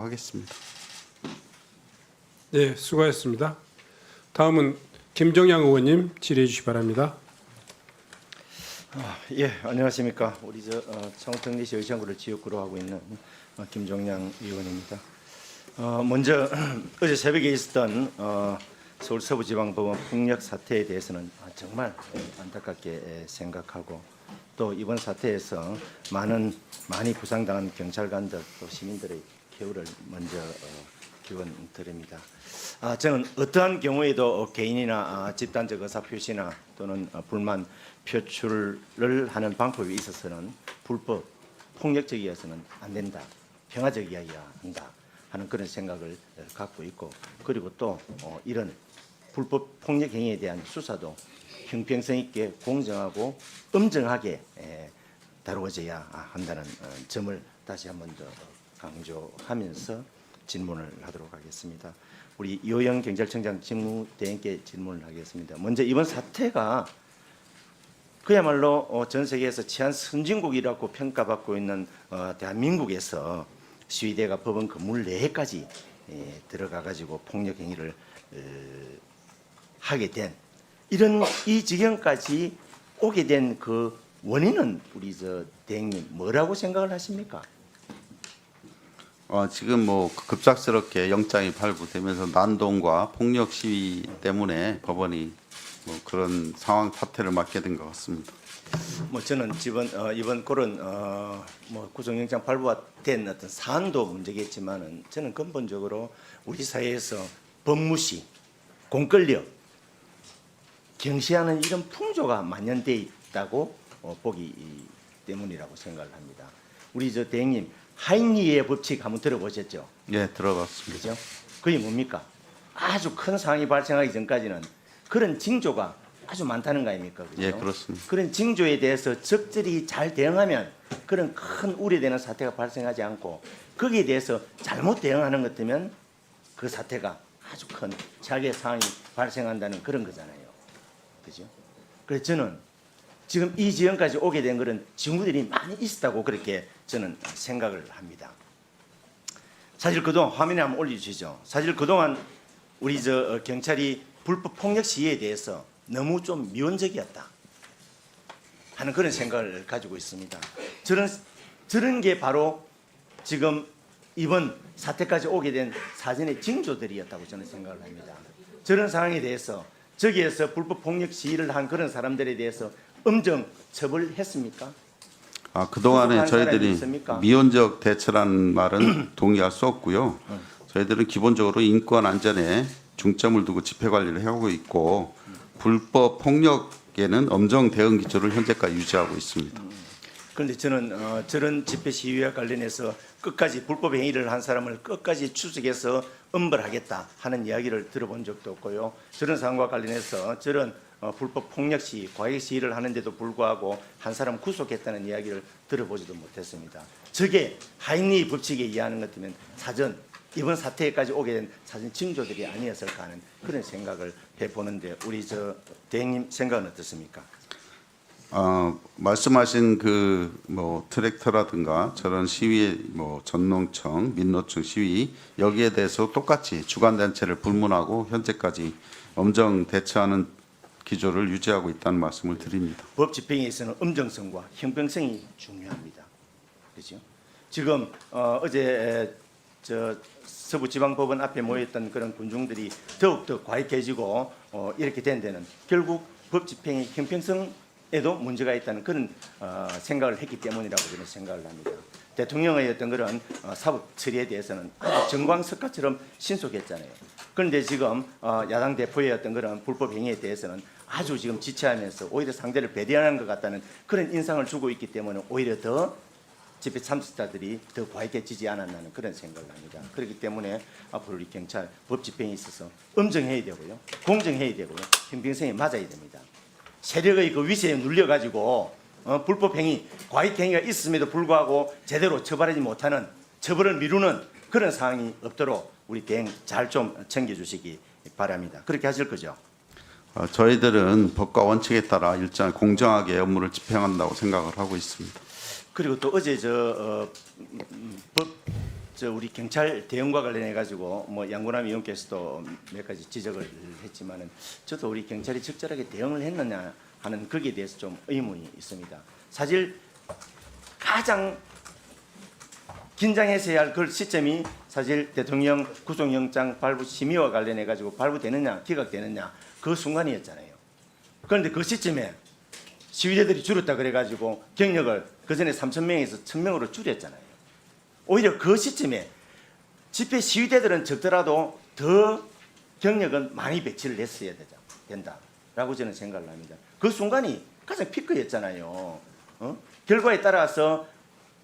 하겠습니다. 네, 수고하셨습니다. 다음은 김정양 의원님 질의해 주시기 바랍니다. 예, 안녕하십니까. 우리 청특리시 의정구를 지역구로 하고 있는 김종양 의원입니다. 먼저 어제 새벽에 있었던 서울 서부지방법원 폭력 사태에 대해서는 정말 안타깝게 생각하고 또 이번 사태에서 많이 부상당한 경찰관들 또 시민들의 쾌유를 먼저 기원드립니다. 저는 어떠한 경우에도 개인이나 집단적 의사표시나 또는 불만 표출을 하는 방법에 있어서는 불법, 폭력적이어서는 안 된다, 평화적이어야 한다 하는 그런 생각을 갖고 있고, 그리고 또 이런 불법 폭력 행위에 대한 수사도 형평성 있게 공정하고 엄정하게 다루어져야 한다는 점을 다시 한 번 더 강조하면서 질문을 하도록 하겠습니다. 우리 이호영 경찰청장 직무대행께 질문을 하겠습니다. 먼저 이번 사태가 그야말로 전 세계에서 치안 선진국이라고 평가받고 있는 대한민국에서 시위대가 법원 건물 내에까지 들어가 가지고 폭력 행위를 하게 된 이런 이 지경까지 오게 된 그 원인은 우리 대행님 뭐라고 생각을 하십니까? 지금 급작스럽게 영장이 발부되면서 난동과 폭력 시위 때문에 법원이 그런 상황 사태를 맞게 된 것 같습니다. 저는 이번 그런 구속영장 발부가 된 어떤 사안도 문제겠지만은 저는 근본적으로 우리 사회에서 법무시, 공권력 경시하는 이런 풍조가 만연돼 있다고 보기 때문이라고 생각을 합니다. 우리 대행님 하인리의 법칙 한번 들어보셨죠? 예, 들어봤습니다. 그죠? 그게 뭡니까? 아주 큰 상황이 발생하기 전까지는 그런 징조가 아주 많다는 거 아닙니까? 그죠? 예, 그렇습니다. 그런 징조에 대해서 적절히 잘 대응하면 그런 큰 우려되는 사태가 발생하지 않고, 거기에 대해서 잘못 대응하는 것 때문에 그 사태가 아주 큰 최악의 상황이 발생한다는 그런 거잖아요. 그죠? 그래서 저는 지금 이 지경까지 오게 된 그런 징후들이 많이 있었다고 그렇게 저는 생각을 합니다. 사실 그동안 화면에 한번 올려주시죠. 사실 그동안 우리 경찰이 불법 폭력 시위에 대해서 너무 좀 미온적이었다 하는 그런 생각을 가지고 있습니다. 저런 게 바로 지금 이번 사태까지 오게 된 사전의 징조들이었다고 저는 생각을 합니다. 저런 상황에 대해서 저기에서 불법 폭력 시위를 한 그런 사람들에 대해서 엄정 처벌했습니까? 그동안에 저희들이 미온적 대처라는 말은 동의할 수 없고요. 저희들은 기본적으로 인권 안전에 중점을 두고 집회 관리를 해오고 있고, 불법 폭력에는 엄정 대응 기조를 현재까지 유지하고 있습니다. 그런데 저는 저런 집회 시위와 관련해서 끝까지 불법 행위를 한 사람을 끝까지 추적해서 엄벌하겠다 하는 이야기를 들어본 적도 없고요. 저런 상황과 관련해서 저런 불법 폭력 시위, 과잉 시위를 하는데도 불구하고 한 사람 구속했다는 이야기를 들어보지도 못했습니다. 저게 하인리 법칙에 의하는 것 같으면 사전 이번 사태까지 오게 된 사전 징조들이 아니었을까 하는 그런 생각을 해보는데, 우리 대행님 생각은 어떻습니까? 말씀하신 트랙터라든가 저런 시위, 전농청, 민노총 시위, 여기에 대해서 똑같이 주관단체를 불문하고 현재까지 엄정 대처하는 기조를 유지하고 있다는 말씀을 드립니다. 법 집행에 있어서는 엄정성과 형평성이 중요합니다. 그렇죠? 지금 어제 서부지방법원 앞에 모였던 그런 군중들이 더욱더 과익해지고 이렇게 된 데는 결국 법 집행의 형평성에도 문제가 있다는 그런 생각을 했기 때문이라고 저는 생각을 합니다. 대통령의 어떤 그런 사법 처리에 대해서는 아주 정광석화처럼 신속했잖아요. 그런데 지금 야당 대표의 어떤 그런 불법 행위에 대해서는 아주 지금 지체하면서 오히려 상대를 배려하는 것 같다는 그런 인상을 주고 있기 때문에 오히려 더 집회 참석자들이 더 과익해지지 않았나는 그런 생각을 합니다. 그렇기 때문에 앞으로 우리 경찰 법 집행에 있어서 엄정해야 되고요, 공정해야 되고요, 형평성에 맞아야 됩니다. 세력의 그 위세에 눌려가지고 불법 행위, 과잉 행위가 있음에도 불구하고 제대로 처벌하지 못하는, 처벌을 미루는 그런 상황이 없도록 우리 대행 잘 좀 챙겨주시기 바랍니다. 그렇게 하실 거죠? 저희들은 법과 원칙에 따라 일정 공정하게 업무를 집행한다고 생각을 하고 있습니다. 그리고 또 어제 저 우리 경찰 대응과 관련해 가지고 뭐 양구남 의원께서도 몇 가지 지적을 했지만은 저도 우리 경찰이 적절하게 대응을 했느냐 하는 거기에 대해서 좀 의문이 있습니다. 사실 가장 긴장해서 해야 할 그 시점이 사실 대통령 구속영장 발부 심의와 관련해 가지고 발부되느냐 기각되느냐 그 순간이었잖아요. 그런데 그 시점에 시위대들이 줄었다 그래 가지고 경력을 그전에 3,000명에서 1,000명으로 줄였잖아요. 오히려 그 시점에 집회 시위대들은 적더라도 더 경력은 많이 배치를 했어야 된다라고 저는 생각을 합니다. 그 순간이 가장 피크였잖아요. 결과에 따라서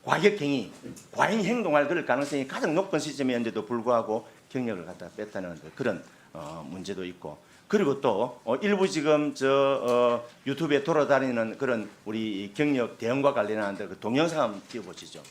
과격행위, 과잉 행동할 그럴 가능성이 가장 높은 시점이었는데도 불구하고 경력을 갖다 뺐다는 그런 문제도 있고, 그리고 또 일부 지금 유튜브에 돌아다니는 그런 우리 경력 대응과 관련한 그 동영상 한번 띄워보시죠.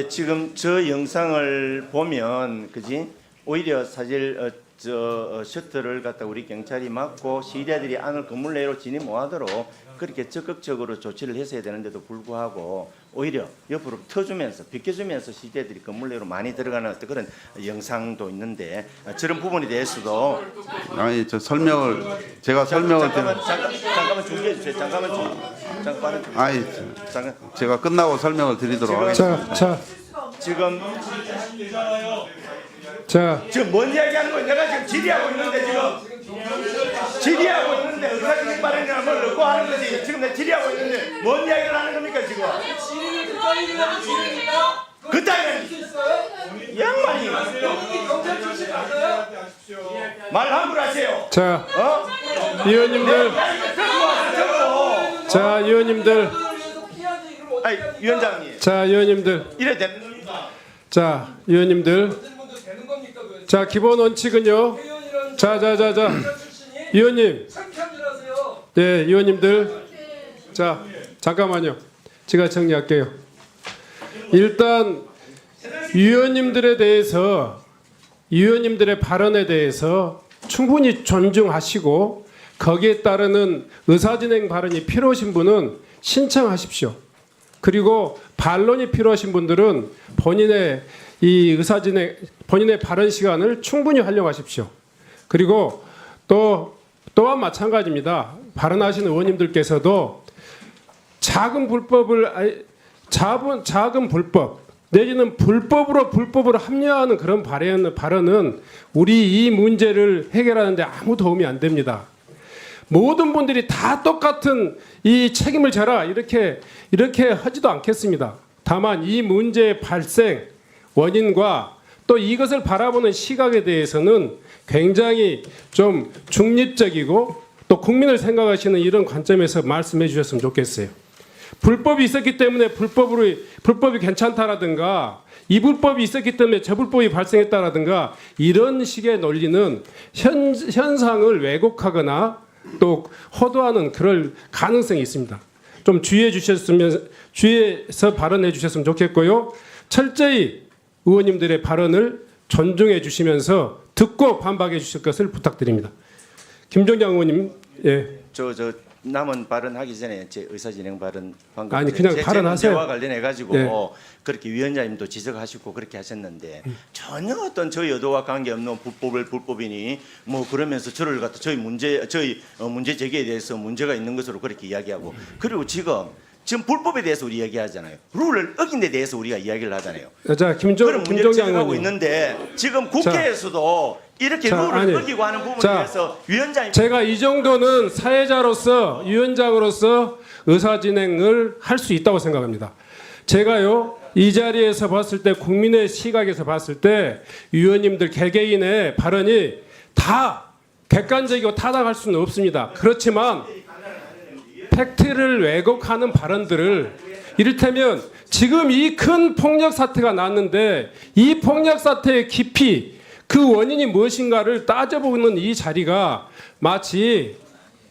지금 저 영상을 보면 그지 오히려 사실 셔틀을 갖다 우리 경찰이 막고 시위대들이 안을 건물 내로 진입 못하도록 그렇게 적극적으로 조치를 했어야 되는데도 불구하고 오히려 옆으로 터주면서 비켜주면서 시위대들이 건물 내로 많이 들어가는 어떤 그런 영상도 있는데 저런 부분에 대해서도 아니 저 설명을 제가 설명을 잠깐만 중지해 주세요. 잠깐만. 아니 제가 끝나고 설명을 드리도록 하겠습니다. 지금 뭔 이야기하는 거예요? 내가 지금 질의하고 있는데 의사진행 발언이나 뭘 넣고 하는 거지. 지금 내가 질의하고 있는데 뭔 이야기를 하는 겁니까 지금? 그 따위는 이 양반이 말 함부로 하세요. 의원님들. 의원님들. 아니 위원장님. 의원님들. 이래 되는 겁니다. 의원님들. 기본 원칙은요. 의원님. 네, 의원님들. 잠깐만요. 제가 정리할게요. 일단 위원님들에 대해서 위원님들의 발언에 대해서 충분히 존중하시고 거기에 따르는 의사진행 발언이 필요하신 분은 신청하십시오. 그리고 반론이 필요하신 분들은 본인의 본인의 발언 시간을 충분히 활용하십시오. 그리고 또한 마찬가지입니다. 발언하신 의원님들께서도 작은 불법 내지는 불법으로 합리화하는 그런 발언은 우리 이 문제를 해결하는 데 아무 도움이 안 됩니다. 모든 분들이 다 똑같은 이 책임을 져라 이렇게 하지도 않겠습니다. 다만 이 문제의 발생 원인과 또 이것을 바라보는 시각에 대해서는 굉장히 좀 중립적이고 또 국민을 생각하시는 이런 관점에서 말씀해 주셨으면 좋겠어요. 불법이 있었기 때문에 불법이 괜찮다라든가 이 불법이 있었기 때문에 저 불법이 발생했다라든가 이런 식의 논리는 현상을 왜곡하거나 또 호도하는 그럴 가능성이 있습니다. 좀 주의해서 발언해 주셨으면 좋겠고요. 철저히 의원님들의 발언을 존중해 주시면서 듣고 반박해 주실 것을 부탁드립니다. 김종장 의원님, 예. 남은 발언하기 전에 제 의사진행 발언 방금 아니 그냥 발언하세요. 와 관련해 가지고 네. 그렇게 위원장님도 지적하시고 그렇게 하셨는데 전혀 어떤 저희 의도와 관계없는 불법이니 뭐 그러면서 저를 갖다 저희 문제 제기에 대해서 문제가 있는 것으로 그렇게 이야기하고 그리고 지금 불법에 대해서 우리 이야기하잖아요. 룰을 어긴 데 대해서 우리가 이야기를 하잖아요. 김종장 하고 있는데 지금 국회에서도 이렇게 룰을 어기고 하는 부분에 대해서 위원장이 제가 이 정도는 사회자로서 위원장으로서 의사진행을 할 수 있다고 생각합니다. 제가요 이 자리에서 봤을 때 국민의 시각에서 봤을 때 위원님들 개개인의 발언이 다 객관적이고 타당할 수는 없습니다. 그렇지만 팩트를 왜곡하는 발언들을 이를테면 지금 이 큰 폭력 사태가 났는데 이 폭력 사태의 깊이 그 원인이 무엇인가를 따져보는 이 자리가 마치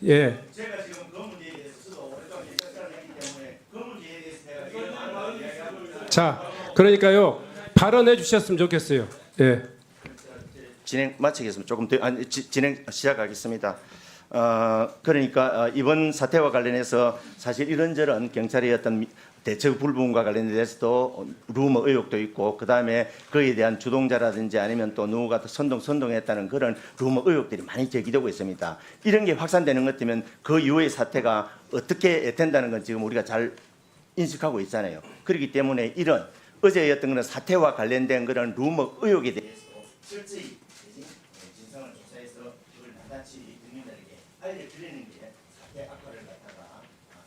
예. 제가 지금 그 문제에 대해서 저도 오랫동안 예전사를 했기 때문에 그 문제에 대해서 내가 이런 많은 이야기하고 자, 그러니까요. 발언해 주셨으면 좋겠어요. 예. 진행 마치겠습니다. 조금 더 진행 시작하겠습니다. 그러니까 이번 사태와 관련해서 사실 이런저런 경찰의 어떤 대처 불분과 관련돼서도 루머 의혹도 있고 그 다음에 그에 대한 주동자라든지 아니면 또 누구가 또 선동했다는 그런 루머 의혹들이 많이 제기되고 있습니다. 이런 게 확산되는 것 같으면 그 이후의 사태가 어떻게 된다는 건 지금 우리가 잘 인식하고 있잖아요. 그렇기 때문에 이런 어제였던 그런 사태와 관련된 그런 루머 의혹에 대해서 철저히 진상을 조사해서 그걸 나같이 국민들에게 알려드리는 게 사태 악화를 갖다가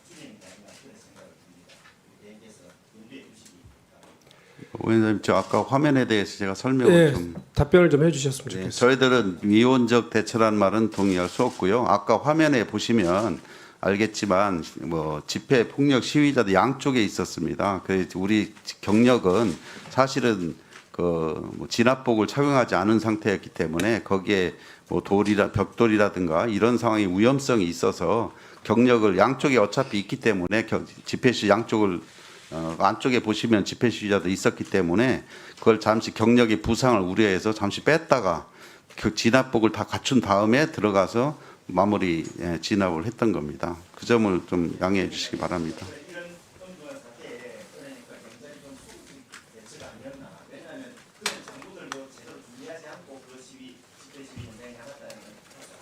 줄이는 게 아닌가 그런 생각을 듭니다. 대해서 염두에 두시기 바랍니다. 의원님, 저 아까 화면에 대해서 제가 설명을 예. 좀. 답변을 좀 해주셨으면 네, 좋겠어요. 저희들은 미온적 대처란 말은 동의할 수 없고요. 아까 화면에 보시면 알겠지만 뭐 집회 폭력 시위자도 양쪽에 있었습니다. 그 우리 경력은 사실은 그뭐 진압복을 착용하지 않은 상태였기 때문에 거기에 뭐 벽돌이라든가 이런 상황의 위험성이 있어서 경력을 양쪽에 어차피 있기 때문에 집회 시 양쪽을 안쪽에 보시면 집회 시위자도 있었기 때문에 그걸 잠시 경력의 부상을 우려해서 잠시 뺐다가 그 진압복을 다 갖춘 다음에 들어가서 마무리 진압을 했던 겁니다. 그 점을 좀 양해해 주시기 바랍니다. 이런 엉뚱한 사태에 그러니까 굉장히 좀 소극적인 대처가 아니었나. 왜냐하면 그런 정부들도 제대로 준비하지 않고 그 집회 시위 운동에 나갔다는 건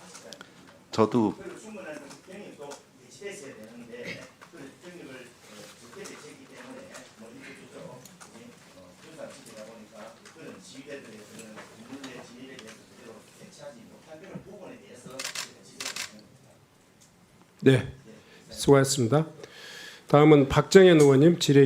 아시잖아요. 저도 그리고 충분한 경력도 배치됐어야 되는데 그 경력을 적게 배치했기 때문에 뭐 이렇게 군사 지키다 보니까 그런 지휘대들에 그런 국민의 진입에 대해서 제대로 배치하지 못한 그런 부분에 대해서 네. 수고하셨습니다. 다음은 박정현 의원님 질의해 주시기